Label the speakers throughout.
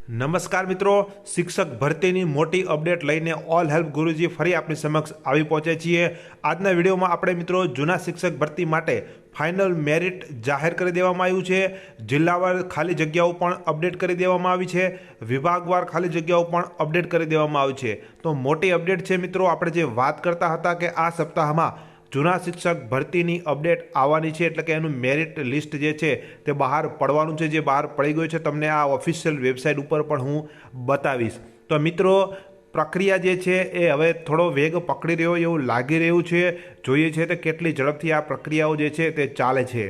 Speaker 1: નમસ્કાર મિત્રો, શિક્ષક ભરતીની મોટી અપડેટ લઈને ઓલ હેલ્પ ગુરુજી ફરી આપણી સમક્ષ આવી પહોંચે છીએ। આજના વિડીયોમાં આપણે મિત્રો જૂના શિક્ષક ભરતી માટે ફાઇનલ મેરિટ જાહેર કરી દેવામાં આવ્યું છે। જિલ્લાવાર ખાલી જગ્યાઓ પણ અપડેટ કરી દેવામાં આવી છે, વિભાગવાર ખાલી જગ્યાઓ પણ અપડેટ કરી દેવામાં આવી છે। તો મોટી અપડેટ છે મિત્રો। આપણે જે વાત કરતા હતા કે આ સપ્તાહમાં જૂના શિક્ષક ભરતીની અપડેટ આવવાની છે, એટલે કે એનું મેરિટ લિસ્ટ જે છે તે બહાર પડવાનું છે, જે બહાર પડી ગયું છે। તમને આ ઓફિશિયલ વેબસાઇટ ઉપર પણ હું બતાવીશ। તો મિત્રો પ્રક્રિયા જે છે એ હવે થોડો વેગ પકડી રહ્યો એવું લાગી રહ્યું છે। જોઈએ છે તો કેટલી ઝડપથી આ પ્રક્રિયાઓ જે છે તે ચાલે છે।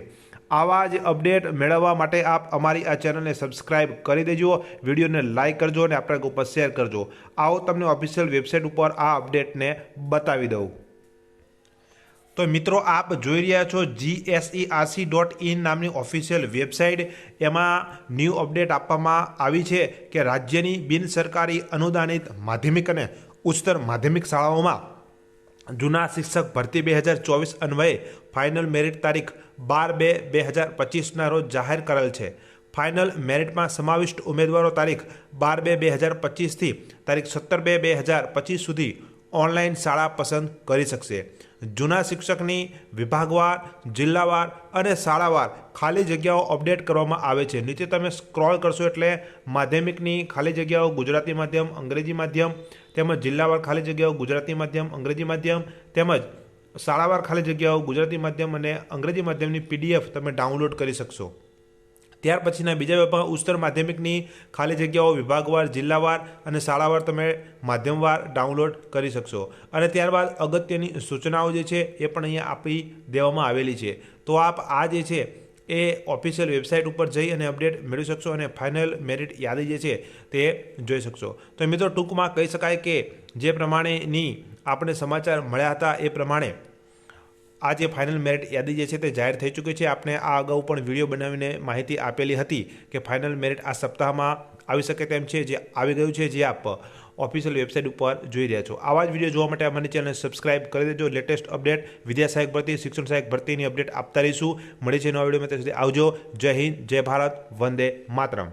Speaker 1: આવા જ અપડેટ મેળવવા માટે આપ અમારી આ ચેનલને સબસ્ક્રાઇબ કરી દેજો, વિડીયોને લાઇક કરજો અને આપણા ઉપર શેર કરજો। આવો તમને ઓફિશિયલ વેબસાઇટ ઉપર આ અપડેટને બતાવી દઉં। તો મિત્રો આપ જોઈ રહ્યા છો GSERC.in નામની ઓફિશિયલ વેબસાઇટ। એમાં ન્યૂ અપડેટ આપવામાં આવી છે કે રાજ્યની બિન સરકારી અનુદાનિત માધ્યમિક અને ઉચ્ચતર માધ્યમિક શાળાઓમાં જૂના શિક્ષક ભરતી 2024 અન્વયે ફાઇનલ મેરિટ તારીખ 12/2/2025ના રોજ જાહેર કરેલ છે। ફાઇનલ મેરિટમાં સમાવિષ્ટ ઉમેદવારો તારીખ 12/2/2025થી તારીખ 17/2/2025 સુધી ઓનલાઈન શાળા પસંદ કરી શકશે। જૂના શિક્ષકની વિભાગવાર, જિલ્લાવાર અને શાળાવાર ખાલી જગ્યાઓ અપડેટ કરવામાં આવે છે। નીચે તમે સ્ક્રોલ કરશો એટલે માધ્યમિકની ખાલી જગ્યાઓ ગુજરાતી માધ્યમ, અંગ્રેજી માધ્યમ, તેમજ જિલ્લાવાર ખાલી જગ્યાઓ ગુજરાતી માધ્યમ, અંગ્રેજી માધ્યમ, તેમજ શાળાવાર ખાલી જગ્યાઓ ગુજરાતી માધ્યમ અને અંગ્રેજી માધ્યમની PDF તમે ડાઉનલોડ કરી શકશો। ત્યાર પછીના બીજા વિભાગ ઉચ્ચતર માધ્યમિકની ખાલી જગ્યાઓ વિભાગવાર, જિલ્લાવાર અને શાળાવાર તમે માધ્યમવાર ડાઉનલોડ કરી શકશો। અને ત્યારબાદ અગત્યની સૂચનાઓ જે છે એ પણ અહીંયા આપી દેવામાં આવેલી છે। તો આપ આ જે છે એ ઓફિશિયલ વેબસાઇટ ઉપર જઈ અને અપડેટ મેળવી શકશો અને ફાઇનલ મેરિટ યાદી જે છે તે જોઈ શકશો। તો મિત્રો ટૂંકમાં કહી શકાય કે જે પ્રમાણેની આપણે સમાચાર મળ્યા હતા એ પ્રમાણે આ જે ફાઇનલ મેરિટ યાદી જે છે તે જાહેર થઈ ચૂકી છે। આપણે આ અગાઉ પણ વિડીયો બનાવીને માહિતી આપેલી હતી કે ફાઇનલ મેરિટ આ સપ્તાહમાં આવી શકે તેમ છે, જે આવી ગયું છે, જે આપ ઓફિશિયલ વેબસાઇટ ઉપર જોઈ રહ્યા છો। આવા જ વિડીયો જોવા માટે અમારી ચેનલ સબસ્ક્રાઇબ કરી દેજો। લેટેસ્ટ અપડેટ વિદ્યા સહાયક ભરતી, શિક્ષણ સહાયક ભરતીની અપડેટ આપતા રહીશું। મળી છે નવા વિડીયોમાં, ત્યાં સુધી આવજો। જય હિન્દ, જય ભારત, વંદે માતરમ।